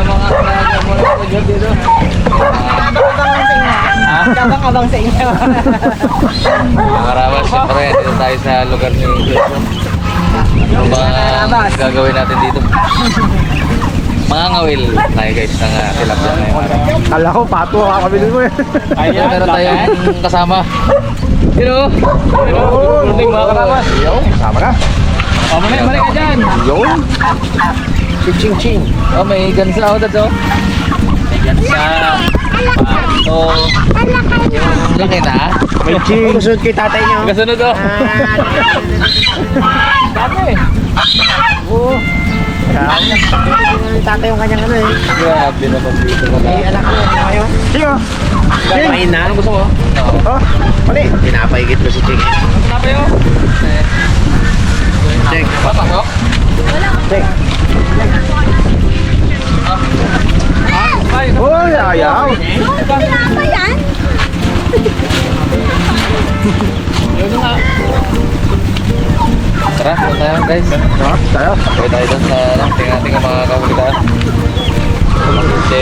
mga mga dito. Abang sa inyo. Mga karabas, siyempre, dito tayo sa lugar ni Jojo. Ano ba gagawin natin dito? Mga ngawil tayo guys ng tilapia ngayong araw. Kala ko, pato ka kabili mo eh. Ayan, meron tayong kasama. Sino? Morning mga karabas. Yo, sama na. O, mali ka dyan. Yo. Ching. O, may gansa ako dito. May gansa. Pato. Laki na. May ching. Susunod kay tatay niyo. Kasunod o. Dami. Oo. Tatay yung kanyang ano eh. Grabe naman dito. Anak ko na kayo. Ching oh. Kain na. Ano gusto mo? Oh, mali. Pinapaigit mo si Ching. Sinabi o. Check. Papasok? Check. Ay, Uy, ayaw. Apa yan? yun nga. Tara, punta tayo guys. Tayo. Kaya tayo doon sa tingnan mga kakulitaan. Kasi,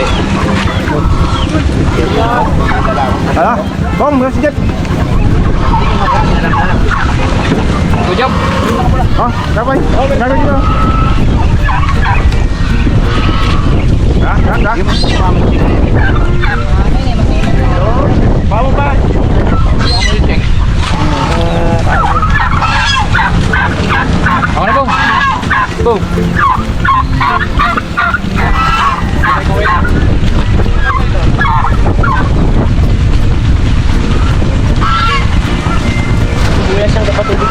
Hala. Bong, mga si Jeff. good job. Oh, kapay. Gagawin nyo. Dah. Bawa pa. Ako na, Bong. Bong. Buya siyang dapat tubig.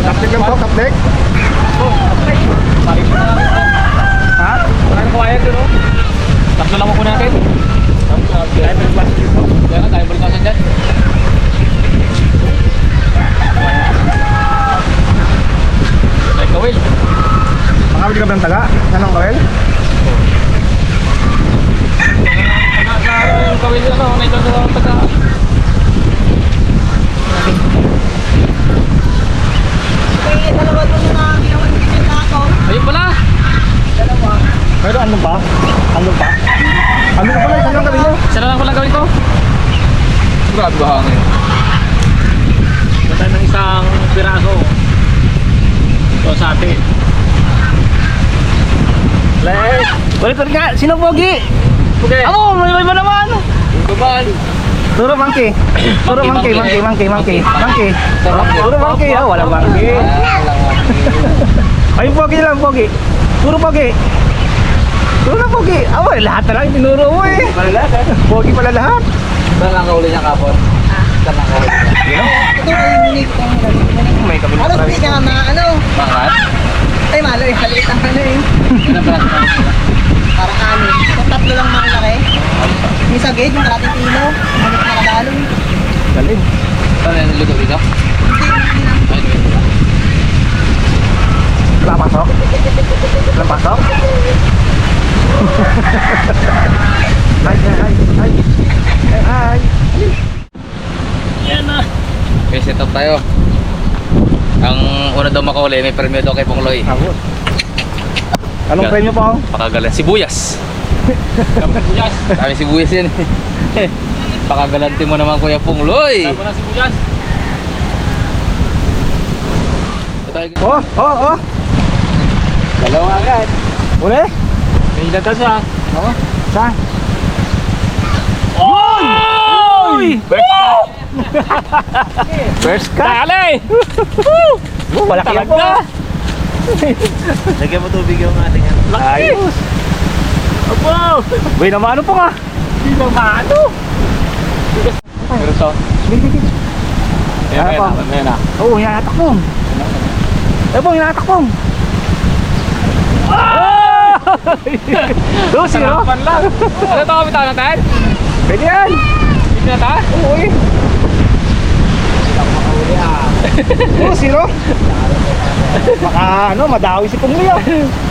Kaplik lang po, kaplik. Ha? Maraming kawayan doon, oh. Tatlo lang ako natin. Kaya na tayo balitasan dyan. Like the whale. Makabili ka ba ng taga? Anong kawel? Yung kawil ano, nandun sa taga. Kaya dalawa doon na ginawa ng kitchen na ako. Ayun pala. Pero ano ba? Ano ba? Ano ba pala? Saan ang kawin mo? Isa na lang pala gawin ko. Grabe ba hangin? Matay ng isang piraso. Ito sa atin. Ulit nga, sino pogi? Okay. Ako, may ba naman? Baban. Turo monkey. Turo monkey. Turo monkey. Oh, walang monkey. Ay, pogi lang, pogi. Turo pogi. Turo na pogi. Oh, lahat na lang tinuro mo eh. Pogi pala lahat. Saan ang kahuli niya kapon? Saan ang kahuli niya? Ito ay unique kong unique. May kabili Alam hindi niya ano. Mangat? Ay malo yung maliit ang ano eh. Ilan pala sa mga? Parang anin. Kung tatlo lang malaki. Yung sa gate, yung karating kilo. Anik na kadalo. Galing. Saan yung luto dito? Ay, dito. Wala pasok? Walang pasok? Hi. Yan na. Okay, set up tayo. Ang una daw makahuli, may premyo daw kay Pongloy. Abot. Anong premyo po? Pakagalan. Sibuyas. Sibuyas. Kami sibuyas yan. Pakagalanti mo naman Kuya Pongloy. Sabo na sibuyas. Oh. Dalawa agad. Uli? May ilan siya. Oo. Saan? Oy! First cut. Dali! Oh, malaki yan po. Lagyan mo tubig yung ating ano. Ayos. Apo! Uy, namano po nga. Hindi na maano. Pero so, Ano pa? Ayan na. Oo, hinatakbong. Eh po, hinatakbong. Lucy, no? Sarapan lang. Ano ito kami tayo natin? Pwede yan. Hindi na tayo? Oo, eh. Lucy, no? Baka, ano, madawi si Pungli, ah.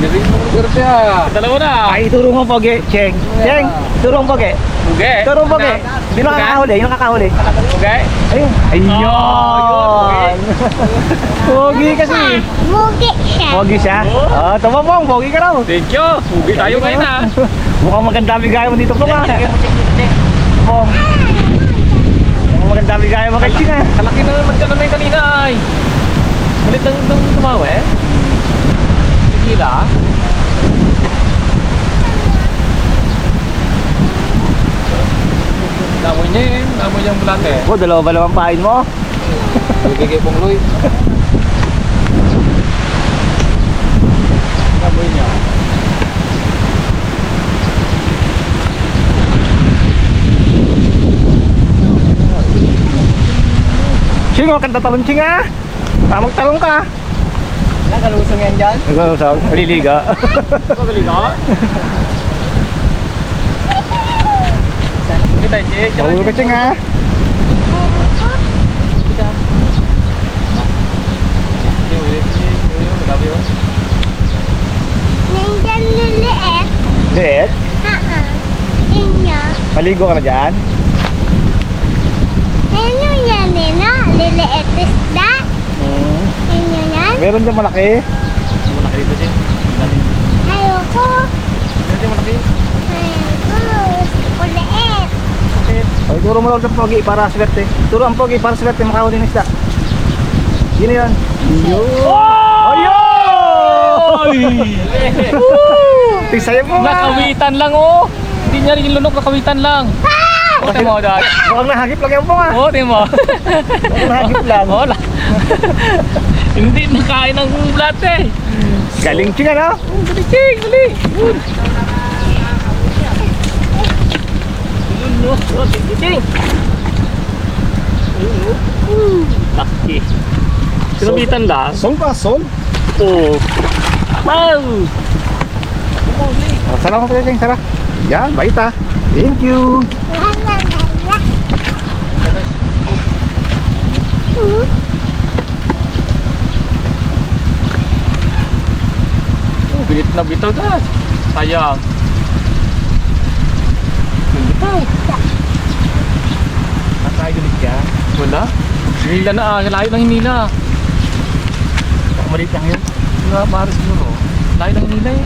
Galing mo lugar siya. Dalawa na. Ay, turo mo, Pogi. Cheng. Cheng, turo mo, Pogi. Uge. Turo mo, Pogi. Yun ang kakahuli, yun ang kakahuli. Uge. Ayun. Ayun. yun, Pogi kasi. Mugi siya. Pogi siya. Ah, tama po, Pogi ka raw. Thank you. Uge tayo ngayon ha. Mukhang maganda bigay mo dito po ba? Pong. Mukhang maganda bigay mo kay Ching, ah. Kalaki na naman ka naman kanina ay. Malit lang itong tumawa eh. Sigila. Namoy niya eh. Namoy niya ang bulate. Oh, dalawa-dalawang pain mo. Bigay kay Pungloy. Namoy niya. Ching, huwag kang tatalon, Ching, ah. Magtalong ka. Nakalusong yan dyan. Nagkakasaw, maliliga. Pagkali ka? Kita Jake. Mahuli ka, Ching, ah. Nandyan liliit. Liit. Inyo. Maligo ka na dyan. Inyo yan nina. Liliit isda. Inyo yan. Meron dyan malaki. Malaki dito Jake. Ayoko. Medyo malaki. Ayoko. Uliit. Ay, turo mo lang sa Pogi para swerte. Turo ang Pogi para swerte makahuli ng isda. Yun yan. Ayun! Tisayo mo nga. Nakawitan lang oh. Hindi niya rin lunok, nakawitan lang. O, tingin mo dad. Mukhang nahagip lang yan po nga. O, tingin mo. Mukhang nahagip lang. O, hindi makain ng ulat eh. Galing, Ching, ano? Dali, Ching, dali. Ching. Laki. Sinabitan lang. Sol pa, sol. Oh. Wow. Oh, salamat po, Ching, sarap. Yan, bait, ah. Thank you. Oh, bilit na bitaw dad. Sayang. Bitaw. At tayo ulit ka. Wala. Hinila na ah. Layo ng hinila. Baka maliit lang yun. Nga, para siguro. Layo ng hinila eh.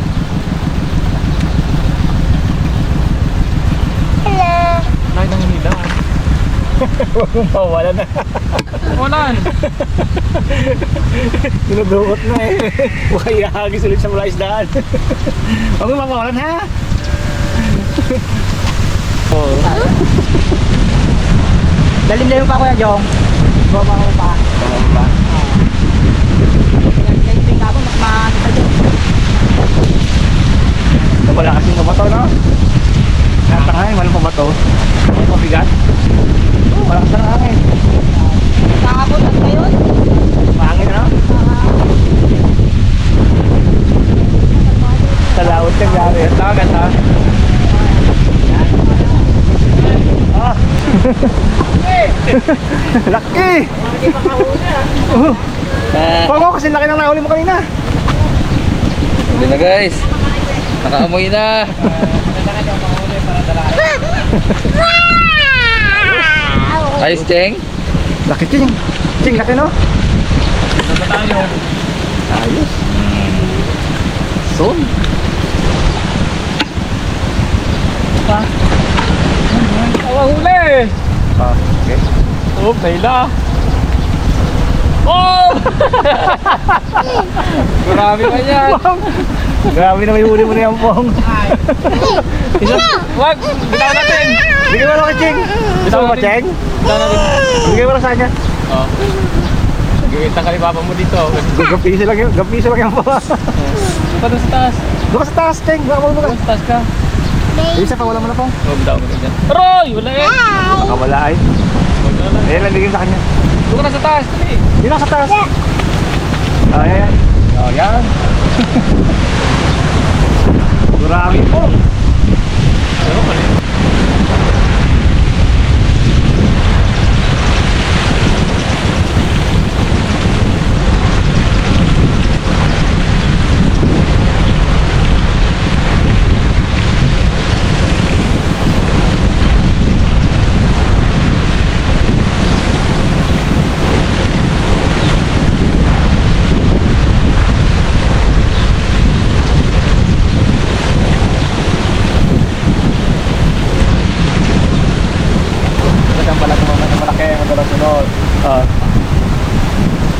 Hello. Layo ng hinila. Huwag mong pawalan na. Walan. Sinudukot na eh. Huwag ihagis ulit sa mula isdaan. Huwag mong pawalan, ha? Oh. Lalim-lalim pa Kuya Jong. Baba ko pa. Tingnan ako, mas makakita dyan. Wala kasing kabato, no? Natangay, walang pabato. Mabigat. Malakas na hangin. Kakabot at ngayon. Mahangin, no? Sa laot ka gari. At ganda. Ah! Laki! Pango kasi laki ng nahuli mo kanina. Hindi na guys. Nakaamoy na. Ayos, Cheng. Laki, Ching. Ching, laki, no? Saan tayo? Ayos. Son. Awa huli! Ah, okay. Oh, naila! Oh! Marami pa yan. Grabe na may huli mo na yan, Pong. Wag! Bitaw natin! Bigay mo lang kay Ching. Gusto mo ba, Cheng? Bitaw natin! Bigay mo lang sa kanya. Oh. Gawin ka ni Papa mo dito. Gapiso lang yun. Gapiso lang yan, Pong. Paano sa taas? Doon ka sa taas, Cheng. Baka mo Paano sa taas ka? Isa pa, wala mo na, Pong. Oh, bitaw mo na dyan. Roy! Wala eh! Baka wala ay. Wag na lang. Ayan lang, bigay mo sa kanya. Doon ka na sa taas, dali. Di na sa taas. Ayan. Oh, yan. Marami po. Ano pa rin?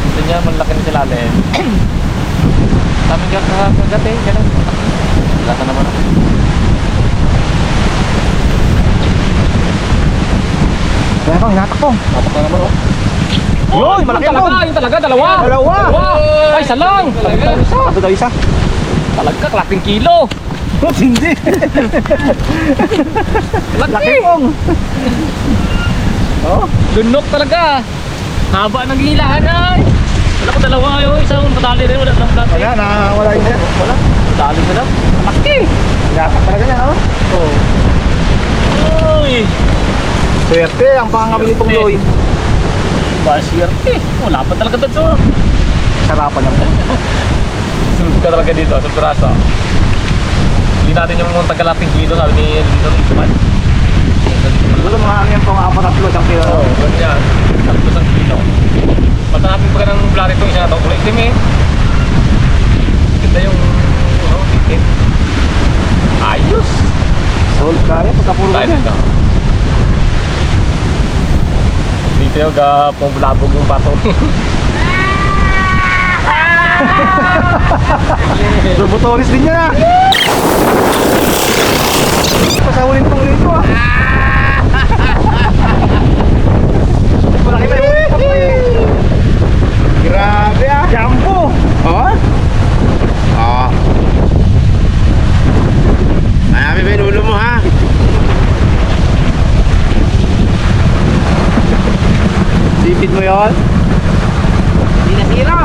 Gusto niya, malaki na sila lalim. Daming kagat eh, ganun. Wala ka naman ako. Kaya ko, hinatak ko. Tapak na naman oh. Yun, malaki talaga, po. yung talaga, dalawa. Dalawa. Ay, isa lang. Talaga, isa. Ito daw isa. Talaga, klating kilo. Oh, hindi. Laki. Laki pong. Oh, Lunok talaga. Haba ng hilahan ay. Wala ko dalawa yun. Isang patali rin. Wala nang dati. wala na, wala yun. Wala. Patali na lang. Laki. Hinatak talaga niya, oh. Oh. Uy. Swerte, ang pangangabili pong Loy. Baswerte. Wala pa talaga dito. Sarapan lang. Sunod ka talaga dito. Sa piraso. Hindi natin yung mga tagalating kilo. Sabi ni dito ng ituman. Siguro mga ano yan pong 4 isang kilo. Oo, ganyan. Sakto sa kilo. Matanapin pa ka ng blari itong isa na ito. Kulay itim eh. Ganda yung ticket. Ayos. Sold kaya, pagkapuro Tayo ka dito. Dito yung pumulabog yung bato. Robotoris din yan, ah. Pasahulin pong lito, ah. Malaki na yung ulit pa po, eh. Grabe, ah. Jumbo. Oo? Oo. Marami ba yung ulo mo, ha? Sipit mo yun. Hindi na sira.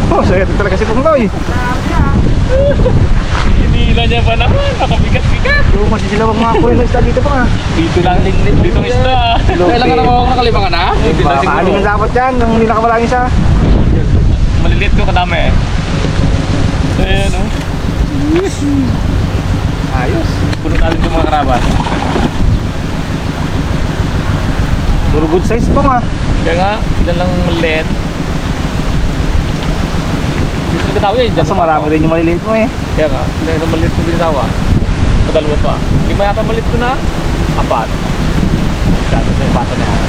Oh, swerte talaga si Pungloy. Hinila niya pa naman. Nakabigat-bigat. Yung kasi sila mga kuya na isda dito pa, nga. Dito lang. Dito ang isda. Kailan ka naman ako nakalimangan na? Hindi na siguro. Ano na dapat yan, nang hindi nakawala isa. Maliliit ko kadami eh. Ayan o. Ayos. Puno natin yung mga karabat. Puro good size pa, nga. Kaya nga, ilan lang maliit. Dito na katawa eh. Kaso marami rin yung maliliit mo, eh. Kaya nga, ilan lang maliit ko binawa. Padalwa pa. Hindi mo yata maliit ko na. Apat. Dito sa yung bata na yan.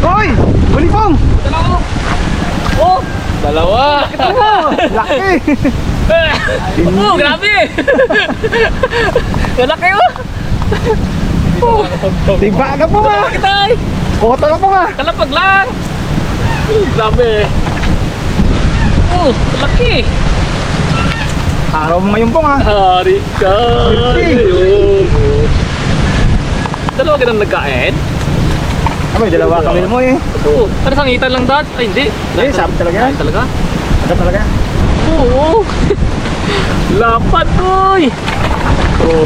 Hoy! Bulipong! Dalawa! Oh! Dalawa! Laki! Oh, grabe! Malaki oh! Diba ka po, nga! Kitay! Puto ka po, nga! Kalapag lang! Grabe! Oh, laki! Araw mo ngayon po, nga! Hari ka! Ayun. Dalawa ka nang nagkain? Abay, dalawa kami mo, eh. Oo. Ano, sangitan lang dad? Ay, hindi. Eh, sabi talaga yan. Kain talaga? Ano talaga? Oo. Lapad, boy! Oo.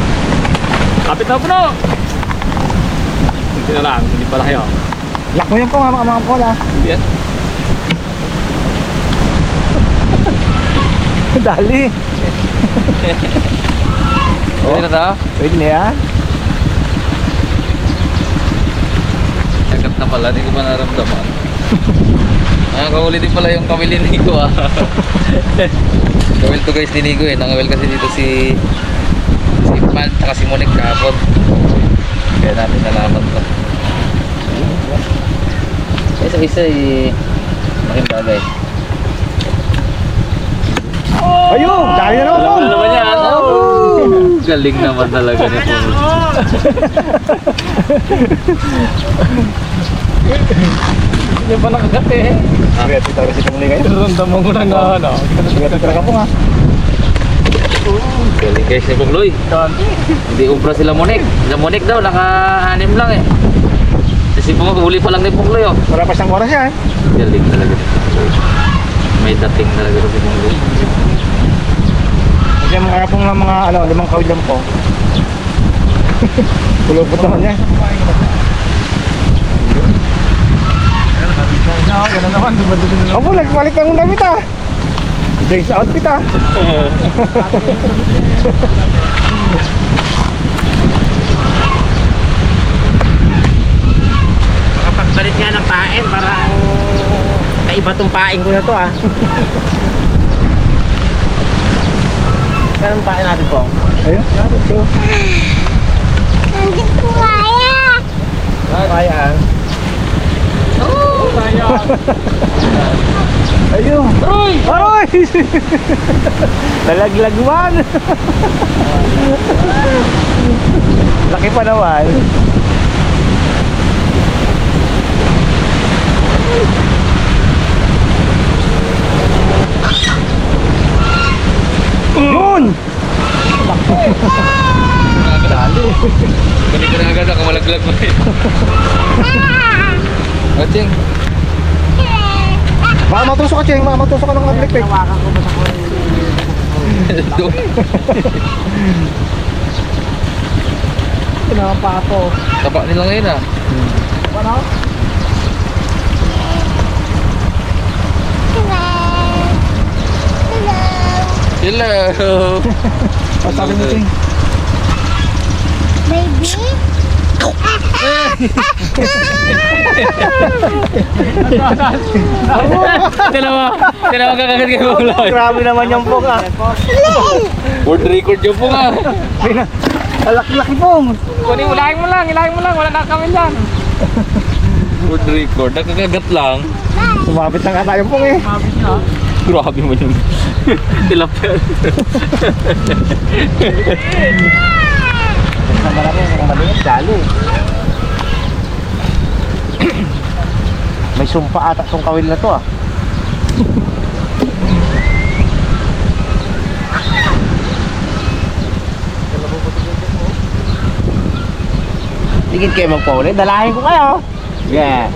Kapit na po na. Hindi na lang. Hindi pala kayo. Lock mo yan po, nga, mga pola. Hindi yan. Dali! Pwede na tayo? Pwede na yan. Agad na pala, hindi ko pa naramdaman. Ayun, kahuli din pala yung kawil ni Nico, ah. Kawil to guys ni Nico, eh. Nangawil kasi dito si Man, tsaka si Monique kahapon. Kaya natin nalaman to. Isa-isa, eh. Malaking bagay. Ayun! Dali na naman, Pong! Alam naman yan. Galing naman talaga ni Paul. Hindi pa nakagat eh. Swerte talaga si Pungloy ngayon. Ramdaman ko na nga ano. Swerte talaga po, nga. Galing guys ni Bugloy. Hindi umpra sila Monik. Sila Monik daw, naka-anim lang eh. Kasi po huli pa lang ni Bugloy oh. Wala pa siyang oras yan. Galing talaga. May dating talaga si Bugloy. Kasi mga pong ng mga 5 kawil lang po. Kulupot naman niya. Ganun naman. Opo, nagpalit ng damit ah. Days outfit ah. Makapagpalit nga ng pain para kaiba tong pain ko na to ah. Ganun pain natin po. Ayun, ito. Hindi ko kaya. Kaya ah. Ayun. Aroy! Aroy! Talaglaguan. Laki pa naman. Yun! Balik ka na agad ako malaglag mo eh. Aching. Baka matusok ka, Cheng. Baka matusok ka ng naglikpik. Kinawa pa ako. Taba nila ngayon ah. Ano? Hello. Hello. Pasabi mo, Cheng. Baby. Dalawa kakagat kay Bugloy. Grabe naman yung pong ah. World record yung po nga. Laki-laki pong. Kunin mo, ilahin mo lang. Wala na kami dyan. World record. Nakakagat lang. Sumabit na nga tayo pong eh. Grabe mo yun. Tilapia. Marami ang maliit, dalo. May sumpa ata tong kawil na to ah. Tigit kayo magpauli, dalahin ko kayo. Yeah.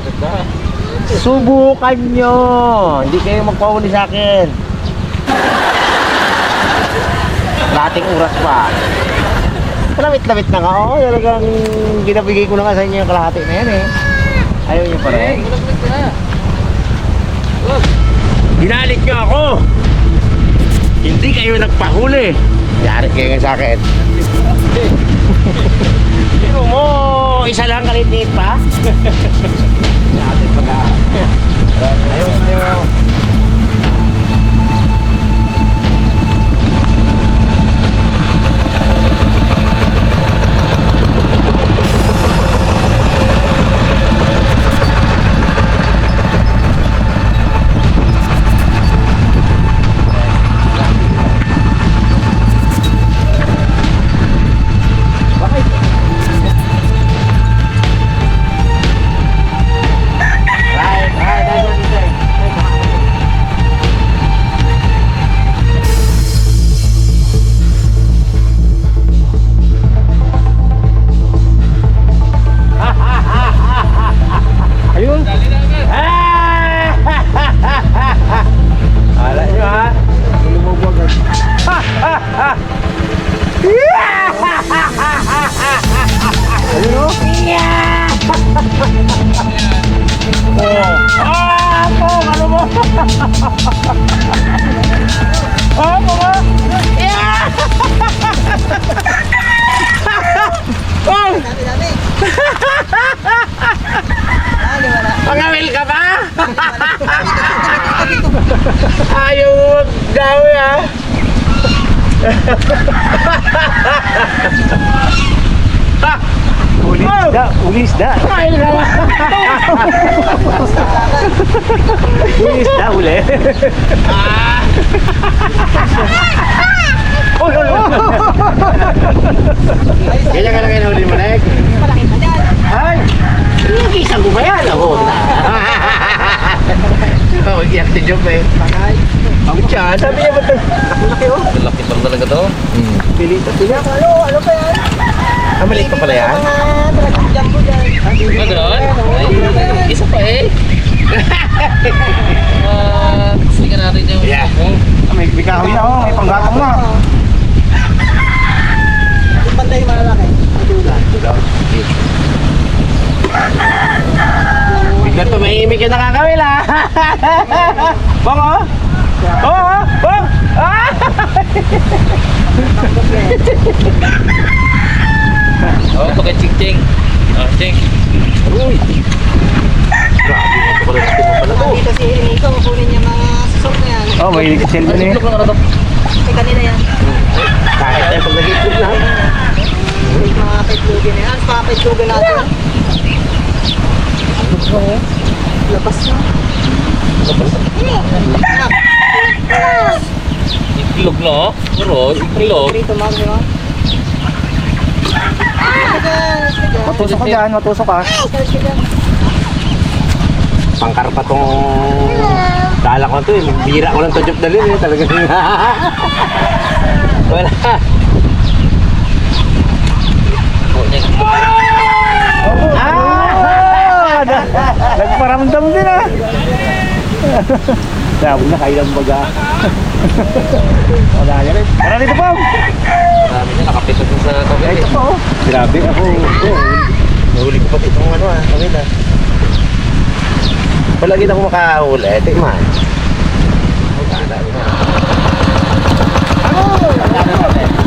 Subukan nyo. Hindi kayo magpauli sa akin. Lating oras pa. Lamit-lamit na nga ako. Talagang ginabigay ko na nga sa inyo yung kalahati na yan eh. Ayaw nyo pa rin. Ginalit nyo ako. Hindi kayo nagpahuli. Yari kayo nga sa akin. Pero mo, isa lang kalit-liit pa. Ayaw nyo. Pangawil ka ba? Ayaw daw ya. Ulis da. Ayaw ka ba? Ulis da, uli. Ganyan ka lang kayo huli mo, Nek? Ay! Inisang ko ba yan? Ako na. Oh, iyak si Job eh. Diyan, sabi niya ba't laki oh? Malaki pa talaga to. Pilito sila. Ano pa yan? Ah, maliit pa pala yan? Mga talagang jumbo dyan. Ba gano'n? Ay, isa pa eh. Tingnan natin yung... Yeah. May kahoy na oh, may panggatong na. Yung banda yung malalaki. Bigla tumahimik yung nakakawil ah. Bong oh! Bong oh! Bong! Ah! Oh, ito kay Ching Ching. Ah, Ching. Uy! Grabe, ito pala sa mo pala to. Dito si Nico, kukunin niya mga susok na yan. Oh, may cellphone eh. Look lang na to. Ay, kanila yan. Kahit tayo pag nag-itlog na. Yung mga paitlogin na yan. Mga paitlogin natin. Labas na. Itlog no? Pero, itlog. Dito mga diba? Matusok ka dyan, matusok ka. Pangkarpa tong dala ko to eh. Bira ko lang to job dalhin eh. Talaga. Wala. Ah! Nagparamdam din ah. Sabi na kailang baga. Wala niya rin. Tara dito po. Marami na nakapisot sa kabel. Ito po. Grabe ako. Nahuli ko pati itong ano ah. Kawil ah. Palagi na ako makahuli. Ito yung man. Ano?